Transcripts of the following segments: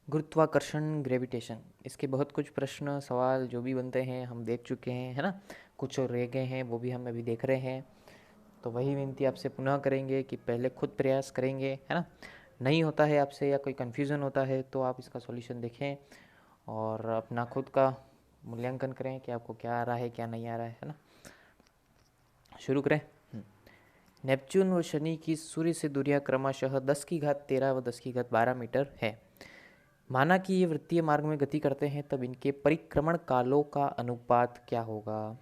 गुरुत्वाकर्षण ग्रेविटेशन, इसके बहुत कुछ प्रश्न सवाल जो भी बनते हैं हम देख चुके हैं, है ना। कुछ और रह गए हैं, वो भी हम अभी देख रहे हैं। तो वही विनती आपसे पुनः करेंगे कि पहले खुद प्रयास करेंगे, है ना। नहीं होता है आपसे या कोई कन्फ्यूज़न होता है तो आप इसका सॉल्यूशन देखें और अपना खुद का मूल्यांकन करें कि आपको क्या आ रहा है क्या नहीं आ रहा है ना। शुरू करें। नेपच्यून व शनि की सूर्य से दूरियां क्रमशः 10⁻13 व 10⁻12 मीटर है। माना कि ये वृत्तीय मार्ग में गति करते हैं, तब इनके परिक्रमण कालों का अनुपात क्या होगा।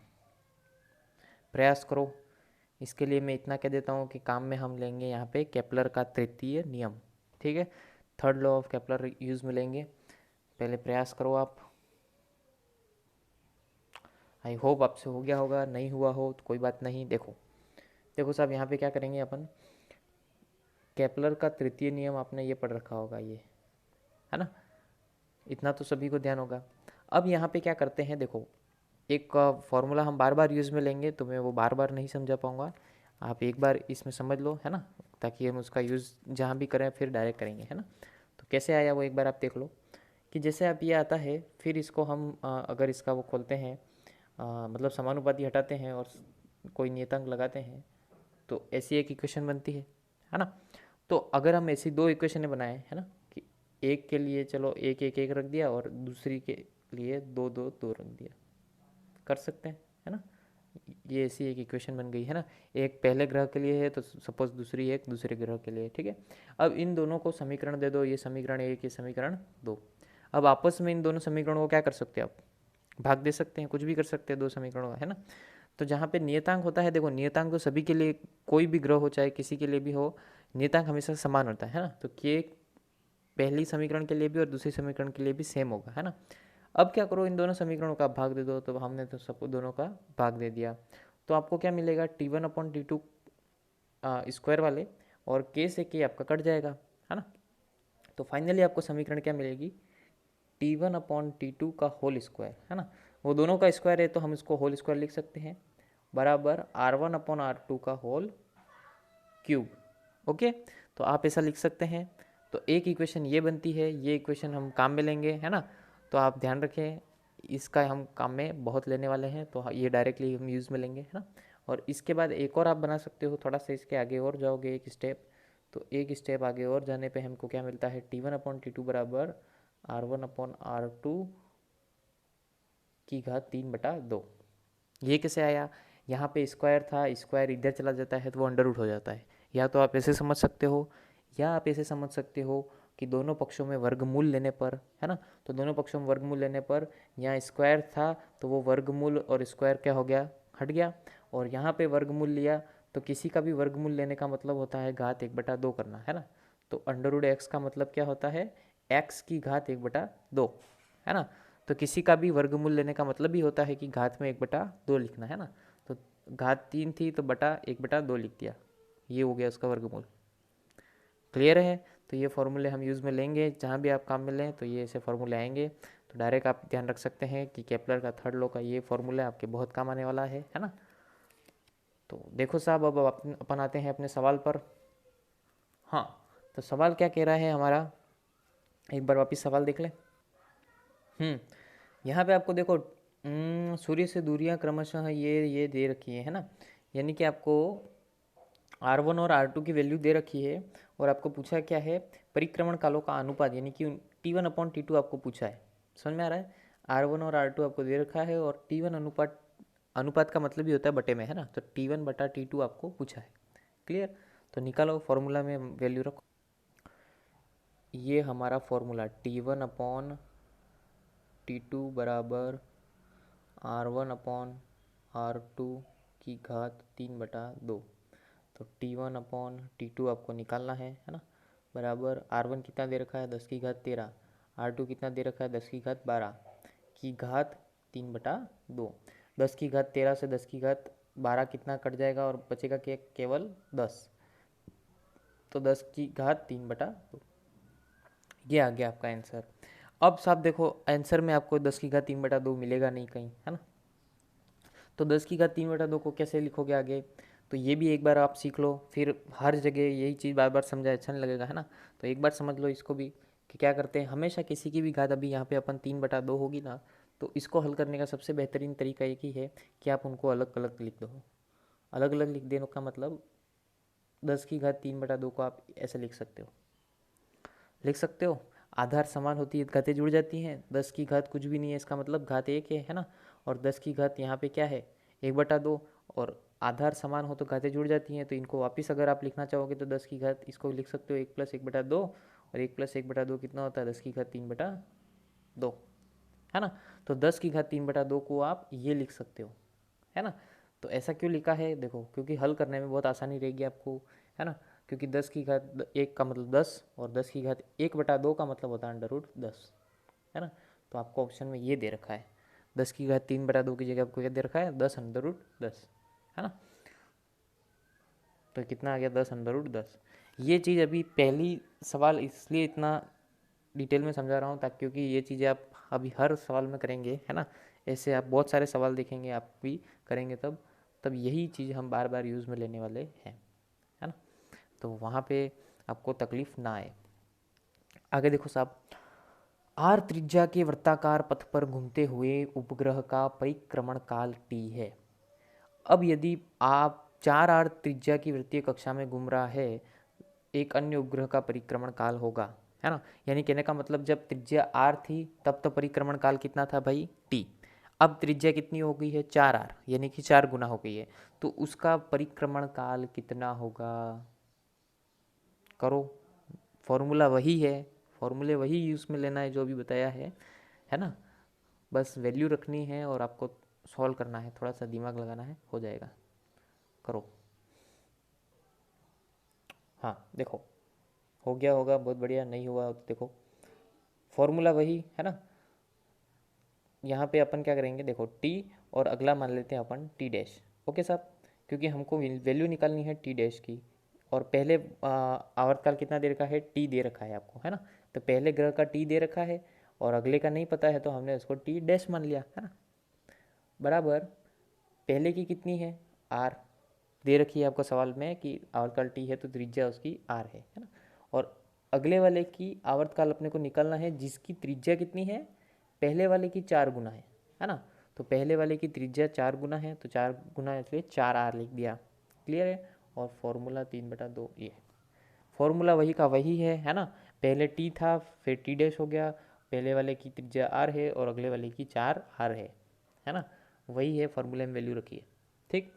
प्रयास करो। इसके लिए मैं इतना कह देता हूँ कि काम में हम लेंगे यहाँ पे केपलर का तृतीय नियम, ठीक है। Third law of Kepler use में लेंगे। पहले प्रयास करो आप। आई होप आपसे हो गया होगा, नहीं हुआ हो तो कोई बात नहीं। देखो देखो साहब, यहाँ पे क्या करेंगे अपन, केपलर का तृतीय नियम आपने ये पढ़ रखा होगा, ये है ना, इतना तो सभी को ध्यान होगा। अब यहाँ पे क्या करते हैं, देखो एक फॉर्मूला हम बार बार यूज़ में लेंगे तो मैं वो बार बार नहीं समझा पाऊँगा, आप एक बार इसमें समझ लो, है ना, ताकि हम उसका यूज़ जहाँ भी करें फिर डायरेक्ट करेंगे, है ना। तो कैसे आया वो एक बार आप देख लो कि जैसे आप ये आता है, फिर इसको हम अगर इसका वो खोलते हैं, मतलब समानुपाती हटाते हैं और कोई नियतांक लगाते हैं तो ऐसी एक इक्वेशन बनती है ना। तो अगर हम ऐसी दो इक्वेशनें बनाएं, है ना, कि एक के लिए चलो एक एक एक रख दिया और दूसरी के लिए दो दो दो रख दिया, कर सकते हैं, है ना। ये ऐसी एक इक्वेशन बन गई, है ना। एक पहले ग्रह के लिए है तो सपोज दूसरी एक दूसरे ग्रह के लिए, ठीक है। अब इन दोनों को समीकरण दे दो, ये समीकरण एक, ये समीकरण दो। अब आपस में इन दोनों समीकरणों को क्या कर सकते हैं आप, भाग दे सकते हैं, कुछ भी कर सकते हैं दो समीकरणों का, है ना। तो जहाँ पे नियतांक होता है, देखो नियतांक तो सभी के लिए, कोई भी ग्रह हो चाहे किसी के लिए भी हो, नियतांक हमेशा समान होता है ना। तो के पहली समीकरण के लिए भी और दूसरी समीकरण के लिए भी सेम होगा, है ना। अब क्या करो, इन दोनों समीकरणों का भाग दे दो, तो हमने तो सब दोनों का भाग दे दिया। तो आपको क्या मिलेगा, T1/T2 स्क्वायर वाले, और के से के आपका कट जाएगा, है ना। तो फाइनली आपको समीकरण क्या मिलेगी, T1/T2 का होल स्क्वायर, है ना। वो दोनों का स्क्वायर है तो हम इसको होल स्क्वायर लिख सकते हैं, बराबर R1/R2 का होल क्यूब। ओके, तो आप ऐसा लिख सकते हैं। तो एक इक्वेशन ये बनती है, ये इक्वेशन हम काम में लेंगे, है ना। तो आप ध्यान रखें, इसका हम काम में बहुत लेने वाले हैं, तो ये डायरेक्टली हम यूज़ में लेंगे, है ना। और इसके बाद एक और आप बना सकते हो, थोड़ा सा इसके आगे और जाओगे एक स्टेप, तो एक स्टेप आगे और जाने पे हमको क्या मिलता है, T1/T2 बराबर R1/R2 की घात 3/2। ये कैसे आया, यहाँ पे स्क्वायर था, स्क्वायर इधर चला जाता है तो वो अंडर रूट हो जाता है। या तो आप ऐसे समझ सकते हो, या आप ऐसे समझ सकते हो कि दोनों पक्षों में वर्गमूल लेने पर, है ना। तो दोनों पक्षों में वर्गमूल लेने पर यहाँ स्क्वायर था तो वो वर्गमूल और स्क्वायर क्या हो गया, हट गया। और यहाँ पे वर्गमूल लिया तो किसी का भी वर्गमूल लेने का मतलब होता है घात 1/2 करना, है ना। तो अंडर रूट एक्स का मतलब क्या होता है, एक्स की घात 1/2, है ना। तो किसी का भी वर्गमूल लेने का मतलब भी होता है कि घात में 1/2 लिखना, है ना। तो घात 3 थी तो बटा 1/2 लिख दिया, ये हो गया उसका वर्गमूल। क्लियर है। तो ये फॉर्मूले हम यूज़ में लेंगे, जहाँ भी आप काम में लें तो ये ऐसे फॉर्मूले आएंगे। तो डायरेक्ट आप ध्यान रख सकते हैं कि केपलर का थर्ड लॉ का ये फॉर्मूला आपके बहुत काम आने वाला है ना। तो देखो साहब, अब अपन आते हैं अपने सवाल पर। हाँ, तो सवाल क्या कह रहा है हमारा, एक बार वापिस सवाल देख लें। यहाँ पे आपको देखो, सूर्य से दूरियां क्रमशः ये दे रखी है ना। यानी कि आपको R1 और R2 की वैल्यू दे रखी है, और आपको पूछा क्या है, परिक्रमण कालों का अनुपात, यानी कि T1/T2 आपको पूछा है। समझ में आ रहा है, R1 और R2 आपको दे रखा है, और T1 अनुपात, अनुपात का मतलब ही होता है बटे में, है ना। तो T1/T2 आपको पूछा है। क्लियर। तो निकालो फॉर्मूला में वैल्यू रखो। ये हमारा फॉर्मूला T1/T2 बराबर R1/R2 की घात 3/2। तो T1/T2 आपको निकालना है ना। बराबर R1 कितना दे रखा है, 10⁻13, R2 कितना दे रखा है, 10⁻12 की घात 3/2। 10⁻13 से 10⁻12 कितना कट जाएगा और बचेगा केवल 10। तो 10⁻3/2, ये आ गया आपका आंसर। अब साहब देखो, आंसर में आपको 10⁻3/2 मिलेगा नहीं कहीं, है ना। तो 10⁻3/2 को कैसे लिखोगे आगे, तो ये भी एक बार आप सीख लो, फिर हर जगह यही चीज़ बार बार समझा अच्छा नहीं लगेगा, है ना। तो एक बार समझ लो इसको भी, कि क्या करते हैं, हमेशा किसी की भी घात, अभी यहाँ पे अपन 3/2 होगी ना, तो इसको हल करने का सबसे बेहतरीन तरीका एक ही है कि आप उनको अलग अलग लिख दो। अलग अलग लिख देने का मतलब 10⁻³ को आप ऐसे लिख सकते हो। आधार समान होती है, घातें जुड़ जाती हैं। 10 की घात कुछ भी नहीं है, इसका मतलब घात 1 है ना। और 10 की घात यहाँ पे क्या है, 1/2। और आधार समान हो तो घातें जुड़ जाती हैं, तो इनको वापस अगर आप लिखना चाहोगे तो 10 की घात इसको लिख सकते हो 1 + 1/2। और 1 + 1/2 कितना होता है, 10 की घात 3/2, है ना। तो 10 की घात 3/2 को आप ये लिख सकते हो, है ना। तो ऐसा क्यों लिखा है, देखो, क्योंकि हल करने में बहुत आसानी रहेगी आपको, है ना। क्योंकि 10 की घात 1 का मतलब 10, और 10 की घात 1/2 का मतलब होता है √10, है ना। तो आपको ऑप्शन में ये दे रखा है, 10 की घात 3/2 की जगह आपको क्या दे रखा है, 10√10, है ना। तो कितना आ गया, 10√10। ये चीज़ अभी पहली सवाल इसलिए इतना डिटेल में समझा रहा हूँ ताकि, क्योंकि ये चीज़ें आप अभी हर सवाल में करेंगे, है ना। ऐसे आप बहुत सारे सवाल देखेंगे, आप भी करेंगे, तब तब यही चीज़ हम बार बार यूज़ में लेने वाले हैं, है ना। तो वहाँ पे आपको तकलीफ ना आए। आगे देखो साहब, आर त्रिज्या के वृत्ताकार पथ पर घूमते हुए उपग्रह का परिक्रमण काल टी है। अब यदि आप 4r त्रिज्या की वृत्तीय कक्षा में घूम रहा है, एक अन्य उपग्रह का परिक्रमण काल होगा, है ना। यानी कहने का मतलब जब त्रिज्या r थी तब तो परिक्रमण काल कितना था भाई, t। अब त्रिज्या कितनी हो गई है, 4r, यानी कि 4 गुना हो गई है, तो उसका परिक्रमण काल कितना होगा। करो, फॉर्मूला वही है, फॉर्मूले वही यूज़ में लेना है जो भी बताया है ना। बस वैल्यू रखनी है और आपको सॉल्व करना है, थोड़ा सा दिमाग लगाना है, हो जाएगा। करो, हाँ देखो, हो गया होगा, बहुत बढ़िया। नहीं हुआ तो देखो, फॉर्मूला वही है ना। यहाँ पे अपन क्या करेंगे, देखो टी, और अगला मान लेते हैं अपन टी डैश। ओके साहब, क्योंकि हमको वैल्यू निकालनी है टी डैश की, और पहले आवर्तकाल कितना दे रखा है, टी दे रखा है आपको, है ना। तो पहले ग्रह का टी दे रखा है और अगले का नहीं पता है, तो हमने उसको टी डैश मान लिया, है ना। बराबर, पहले की कितनी है, आर दे रखी है आपको सवाल में कि आवर्तकाल टी है तो त्रिज्या उसकी आर है ना। और अगले वाले की आवर्तकाल अपने को निकालना है जिसकी त्रिज्या कितनी है, पहले वाले की 4 गुना है ना। तो पहले वाले की त्रिज्या 4 गुना है, तो 4 गुना इसलिए 4r लिख दिया। क्लियर है। और फॉर्मूला 3/2 ये फॉर्मूला वही का वही है ना। पहले टी था, फिर टी डैश हो गया, पहले वाले की त्रिज्या आर है और अगले वाले की 4r है ना। वही है, फॉर्मूले में वैल्यू रखी है, ठीक।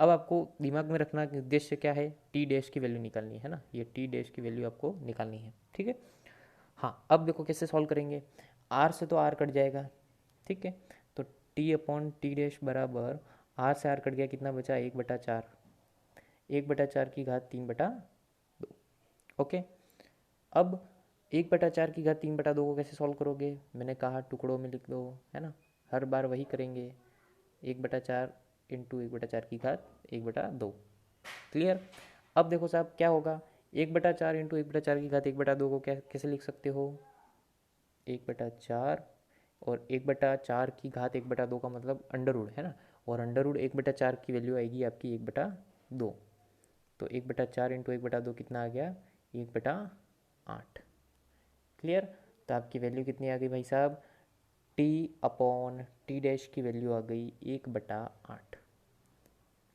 अब आपको दिमाग में रखना कि उद्देश्य क्या है, टी डैश की वैल्यू निकालनी है ना। ये टी डैश की वैल्यू आपको निकालनी है, ठीक है। हाँ, अब देखो कैसे सॉल्व करेंगे। आर से तो आर कट जाएगा, ठीक है। तो टी/टी डैश बराबर, आर से आर कट गया, कितना बचा, 1/4, 1/4 की घात 3/2। ओके, अब 1/4 की घात 3/2 को कैसे सॉल्व करोगे, मैंने कहा टुकड़ों में लिख दो, है ना। हर बार वही करेंगे, 1/4 इंटू 1/4 की घात 1/2। क्लियर। अब देखो साहब क्या होगा, 1/4 इंटू 1/4 की घात 1/2 को क्या कैसे लिख सकते हो, 1/4, और 1/4 की घात 1/2 का मतलब अंडर रूट है ना। और अंडर रूट 1/4 की वैल्यू आएगी आपकी 1/2। तो 1/4 इंटू 1/2 कितना आ गया, 1/8। क्लियर। तो आपकी वैल्यू कितनी आ गई भाई साहब, टी डैश की वैल्यू आ गई 1/8।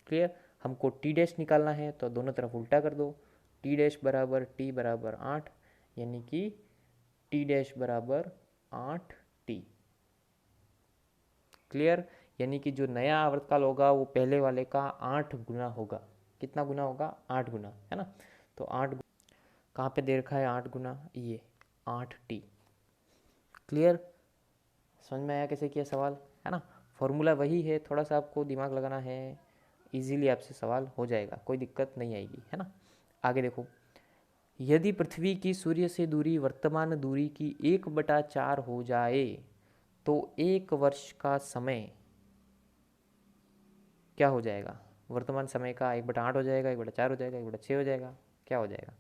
क्लियर। हमको टी डैश निकालना है तो दोनों तरफ उल्टा कर दो, टी डैश बराबर टी बराबर 8, यानी कि टी डैश बराबर 8t। क्लियर। यानी कि जो नया आवर्तकाल होगा वो पहले वाले का 8 गुना होगा। कितना गुना होगा, 8 गुना, है ना। तो 8 कहाँ पे दे रखा है, 8 गुना, ये 8t। क्लियर। समझ में आया कैसे किया सवाल, है ना। फॉर्मूला वही है, थोड़ा सा आपको दिमाग लगाना है, इजीली आपसे सवाल हो जाएगा, कोई दिक्कत नहीं आएगी, है ना। आगे देखो, यदि पृथ्वी की सूर्य से दूरी वर्तमान दूरी की 1/4 हो जाए तो 1 वर्ष का समय क्या हो जाएगा, वर्तमान समय का 1/8 हो जाएगा, 1/4 हो जाएगा, 1/6 हो जाएगा, क्या हो जाएगा।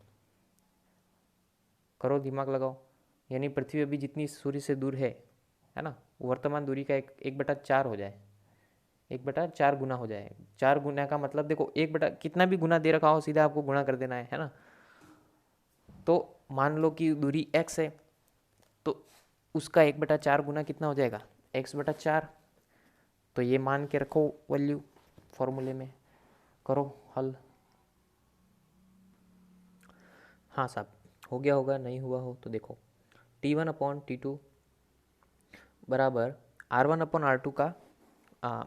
करो, दिमाग लगाओ। यानी पृथ्वी अभी जितनी सूर्य से दूर है ना, वर्तमान दूरी का 1/4 हो जाए, 1/4 गुना हो जाए। 4 गुना का मतलब देखो, 1 कितना भी गुना दे रखा हो सीधा आपको गुणा कर देना है ना। तो मान लो कि दूरी x है, तो उसका 1/4 गुना कितना हो जाएगा, x/4। तो ये मान के रखो वैल्यू फॉर्मूले में, करो हल। हाँ साहब, हो गया होगा, नहीं हुआ हो तो देखो, T1/T2 बराबर R1/R2 का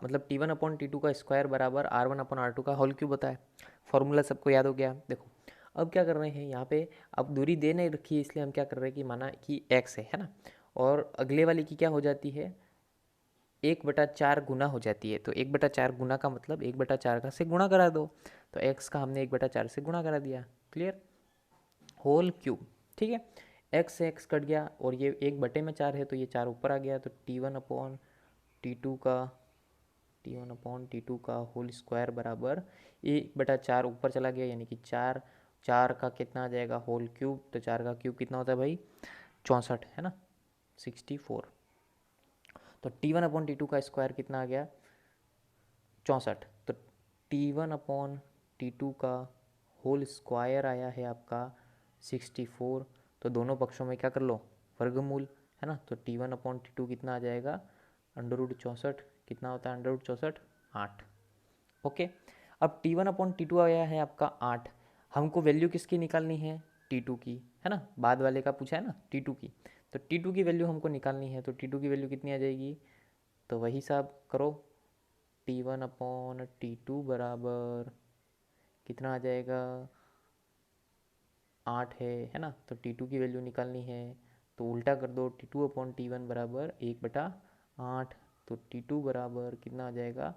मतलब T1/T2 का स्क्वायर बराबर R1/R2 का होल क्यूब होता है। फॉर्मूला सबको याद हो गया। देखो अब क्या कर रहे हैं यहाँ पे, अब दूरी दे नहीं रखी है इसलिए हम क्या कर रहे हैं कि माना कि x है ना, और अगले वाली की क्या हो जाती है, 1/4 गुना हो जाती है। तो 1/4 गुना का मतलब 1/4 का से गुणा करा दो, तो x का हमने 1/4 से गुणा करा दिया। Clear, whole cube. ठीक है, x से x कट गया और ये 1/4 है तो ये 4 ऊपर आ गया, तो T1/T2 का होल स्क्वायर बराबर 1/4 ऊपर चला गया, यानी कि 4, 4 का कितना आ जाएगा होल क्यूब, तो 4 का क्यूब कितना होता है भाई, 64 है ना, 64। तो T1/T2 का स्क्वायर कितना आ गया, 64। तो T1/T2 का होल स्क्वायर आया है आपका 64। तो दोनों पक्षों में क्या कर लो, वर्गमूल, है ना। तो T1/T2 कितना आ जाएगा, √64। कितना होता है √64, 8। ओके, अब T1/T2 आया है आपका 8। हमको वैल्यू किसकी निकालनी है, T2 की, है ना, बाद वाले का पूछा है ना, T2 की। तो T2 की वैल्यू हमको निकालनी है, तो T2 की वैल्यू कितनी आ जाएगी, तो वही साहब करो, T1/T2 बराबर कितना आ जाएगा, 8 है ना। तो T2 की वैल्यू निकालनी है तो उल्टा कर दो, T2/T1 बराबर 1/8। तो T2 बराबर कितना आ जाएगा,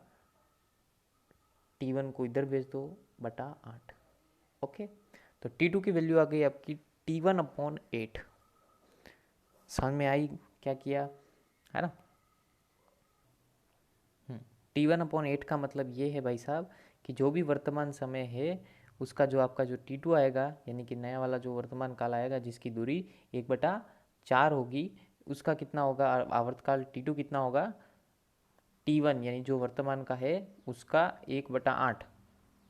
T1 को इधर भेज दो, /8। ओके, तो T2 की वैल्यू आ गई आपकी T1/8। समझ में आई क्या किया, है ना। T1/8 का मतलब ये है भाई साहब कि जो भी वर्तमान समय है उसका जो आपका जो T2 आएगा, यानी कि नया वाला जो वर्तमान काल आएगा जिसकी दूरी 1/4 होगी, उसका कितना होगा आवर्तकाल T2 कितना होगा, T1 यानी जो वर्तमान का है उसका 1/8,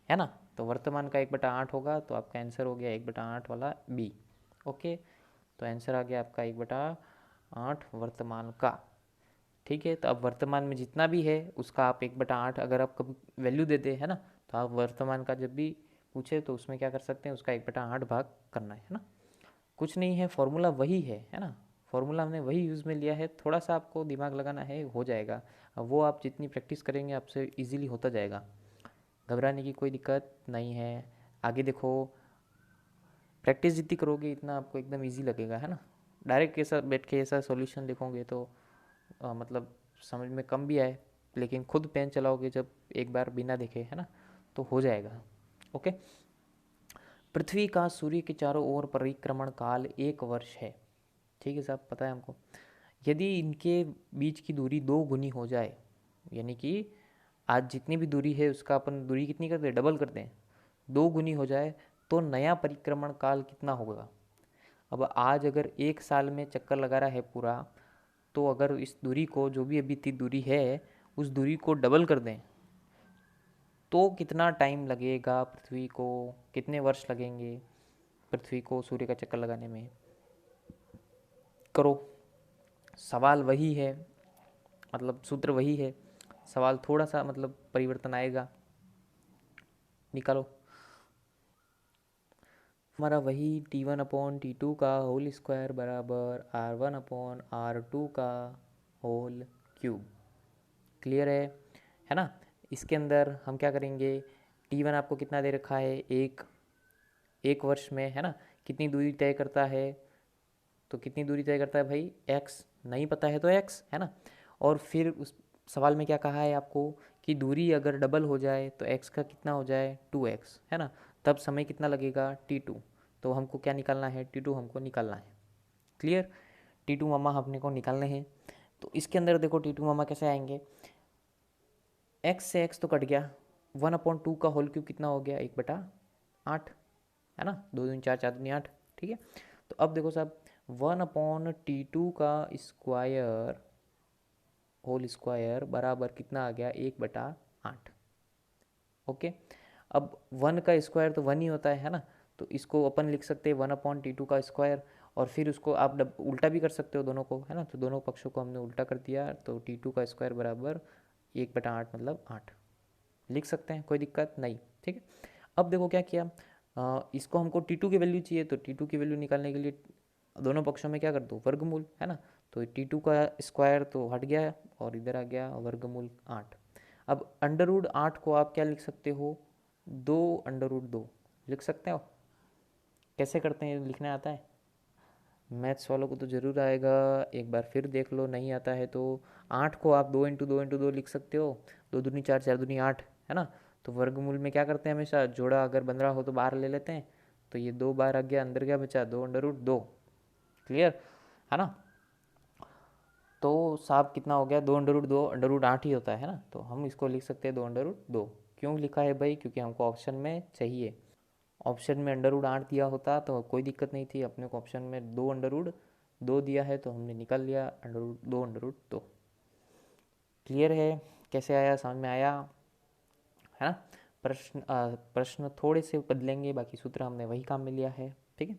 है ना। तो वर्तमान का 1/8 होगा, तो आपका आंसर हो गया 1/8 वाला बी। ओके, तो आंसर आ गया आपका 1/8 वर्तमान का। ठीक है, तो अब वर्तमान में जितना भी है उसका आप 1/8 अगर आप कभी वैल्यू देते हैं ना, तो आप वर्तमान का जब भी पूछे तो उसमें क्या कर सकते हैं, उसका 1/8 भाग करना है ना। कुछ नहीं है, फॉर्मूला वही है ना। फॉर्मूला हमने वही यूज़ में लिया है, थोड़ा सा आपको दिमाग लगाना है, हो जाएगा। अब वो आप जितनी प्रैक्टिस करेंगे आपसे इजीली होता जाएगा, घबराने की कोई दिक्कत नहीं है। आगे देखो, प्रैक्टिस जितनी करोगे इतना आपको एकदम इजी लगेगा, है ना। डायरेक्ट ऐसा बैठ के ऐसा सॉल्यूशन देखोगे तो मतलब समझ में कम भी आए, लेकिन खुद पेन चलाओगे जब एक बार बिना देखे, है ना, तो हो जाएगा। ओके, पृथ्वी का सूर्य के चारों ओर परिक्रमण काल 1 वर्ष है। ठीक है साहब, पता है हमको। यदि इनके बीच की दूरी 2 गुनी हो जाए, यानी कि आज जितनी भी दूरी है उसका अपन दूरी कितनी करते हैं, डबल करते हैं, 2 गुनी हो जाए तो नया परिक्रमण काल कितना होगा। अब आज अगर 1 साल में चक्कर लगा रहा है पूरा, तो अगर इस दूरी को, जो भी अभी इतनी दूरी है, उस दूरी को डबल कर दें तो कितना टाइम लगेगा पृथ्वी को, कितने वर्ष लगेंगे पृथ्वी को सूर्य का चक्कर लगाने में। करो, सवाल वही है, मतलब सूत्र वही है, सवाल थोड़ा सा मतलब परिवर्तन आएगा, निकालो। हमारा वही T1/T2 का होल स्क्वायर बराबर R1/R2 का होल क्यूब। क्लियर है ना। इसके अंदर हम क्या करेंगे, T1 आपको कितना दे रखा है, एक वर्ष में, है ना, कितनी दूरी तय करता है, तो कितनी दूरी तय करता है भाई, x, नहीं पता है तो x, है ना। और फिर उस सवाल में क्या कहा है आपको कि दूरी अगर डबल हो जाए तो x का कितना हो जाए, 2x, है ना, तब समय कितना लगेगा, T2। तो हमको क्या निकालना है, T2 हमको निकालना है। क्लियर, T2 मामा हमने को निकालने हैं। तो इसके अंदर देखो T2 मामा कैसे आएंगे, x से x तो कट गया, 1/2 का होल क्यूब कितना हो गया, 1/8, है ना, 2 दूनी 4, 4 दूनी 8। ठीक है, तो अब देखो साहब, 1/T2 का स्क्वायर होल स्क्वायर बराबर कितना आ गया, 1/8। ओके, अब 1 का स्क्वायर तो 1 ही होता है ना, तो इसको अपन लिख सकते हैं 1/T2 का स्क्वायर। और फिर उसको आप उल्टा भी कर सकते हो दोनों को, है ना। तो दोनों पक्षों को हमने उल्टा कर दिया, तो T2 का स्क्वायर बराबर 1/8 मतलब 8 लिख सकते हैं, कोई दिक्कत नहीं, ठीक है। अब देखो क्या किया, इसको हमको T2 की वैल्यू चाहिए, तो T2 की वैल्यू निकालने के लिए दोनों पक्षों में क्या कर दो, वर्गमूल, है ना। तो T2 का स्क्वायर तो हट गया और इधर आ गया वर्गमूल 8। अब √8 को आप क्या लिख सकते हो, 2√2 लिख सकते हो। कैसे करते हैं, लिखने आता है मैथ्स वालों को तो ज़रूर आएगा, एक बार फिर देख लो, नहीं आता है तो 8 को आप 2 × 2 × 2 लिख सकते हो, 2 दूनी 4, 4 दूनी 8, है ना। तो वर्गमूल में क्या करते हैं, हमेशा जोड़ा अगर बन रहा हो तो बाहर ले लेते हैं, तो ये 2 बाहर आ गया, अंदर क्या बचा, 2√2, क्लियर, है ना। तो साहब कितना हो गया, 2√2 √8 ही होता है ना, तो हम इसको लिख सकते हैं 2√2। क्यों लिखा है भाई, क्योंकि हमको ऑप्शन में चाहिए। ऑप्शन में √8 दिया होता तो कोई दिक्कत नहीं थी, अपने को ऑप्शन में 2√2 दिया है तो हमने निकाल लिया 2√2। क्लियर है, कैसे आया, समझ में आया, है ना। प्रश्न थोड़े से बदलेंगे, बाकी सूत्र हमने वही काम में लिया है, ठीक है।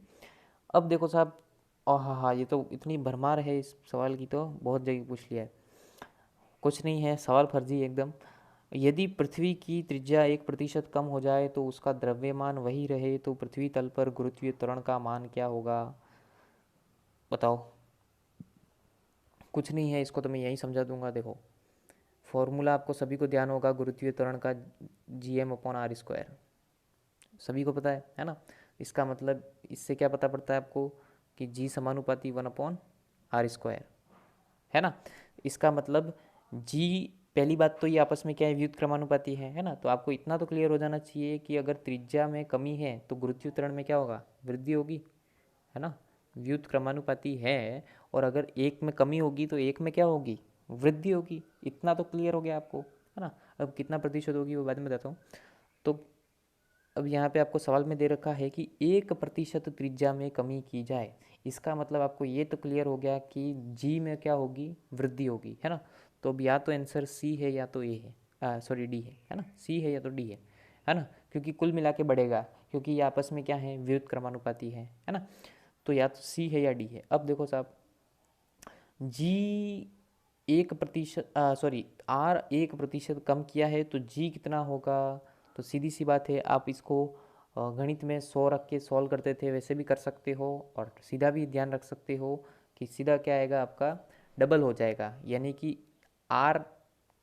अब देखो साहब, हाँ हाँ, ये तो इतनी भरमार है इस सवाल की, तो बहुत जगह पूछ लिया है। कुछ नहीं है, सवाल फर्जी एकदम। यदि पृथ्वी की त्रिज्या 1% कम हो जाए तो उसका द्रव्यमान वही रहे तो पृथ्वी तल पर गुरुत्वीय त्वरण का मान क्या होगा, बताओ। कुछ नहीं है, इसको तो मैं यही समझा दूंगा। देखो फॉर्मूला आपको सभी को ध्यान होगा गुरुत्वीय त्वरण का, Gm/r², सभी को पता है ना। इसका मतलब इससे क्या पता पड़ता है आपको कि G समानुपाती 1/r², है ना। इसका मतलब G, पहली बात तो ये आपस में क्या है, व्युत्क्रमानुपाती है ना। तो आपको इतना तो क्लियर हो जाना चाहिए कि अगर त्रिज्या में कमी है तो गुरुत्वीय त्वरण में क्या होगा, वृद्धि होगी, है ना। व्युत्क्रमानुपाती है, और अगर एक में कमी होगी तो एक में क्या होगी, वृद्धि होगी। इतना तो क्लियर हो गया आपको, है ना। अब कितना प्रतिशत होगी वो बाद में बताता हूँ। तो अब यहाँ पे आपको सवाल में दे रखा है कि 1% त्रिज्या में कमी की जाए, इसका मतलब आपको ये तो क्लियर हो गया कि जी में क्या होगी, वृद्धि होगी, है ना। तो अब या तो आंसर सी है या तो ए है, सॉरी डी है ना, सी है या तो डी है ना। क्योंकि कुल मिला के बढ़ेगा, क्योंकि ये आपस में क्या है, व्युत्क्रमानुपाती है ना। तो या तो सी है या डी है। अब देखो साहब, जी 1%, सॉरी आर 1% कम किया है तो जी कितना होगा। तो सीधी सी बात है, आप इसको गणित में 100 रख के सॉल्व करते थे वैसे भी कर सकते हो, और सीधा भी ध्यान रख सकते हो कि सीधा क्या आएगा आपका, डबल हो जाएगा। यानी कि आर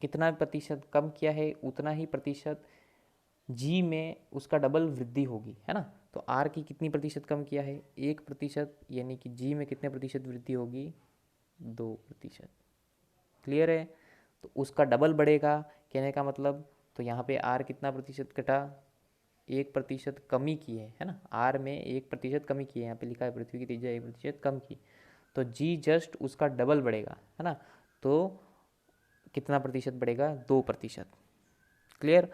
कितना प्रतिशत कम किया है उतना ही प्रतिशत जी में उसका डबल वृद्धि होगी, है ना। तो आर की कितनी प्रतिशत कम किया है, 1%, यानी कि जी में कितने प्रतिशत वृद्धि होगी, 2%। क्लियर है, तो उसका डबल बढ़ेगा, कहने का मतलब। तो यहाँ पे आर कितना प्रतिशत घटा, 1% कमी की है ना। आर में 1% कमी की है, यहाँ पे लिखा है पृथ्वी की त्रिज्या 1% कम की, तो जी जस्ट उसका डबल बढ़ेगा, है ना। तो कितना प्रतिशत बढ़ेगा, 2%। क्लियर।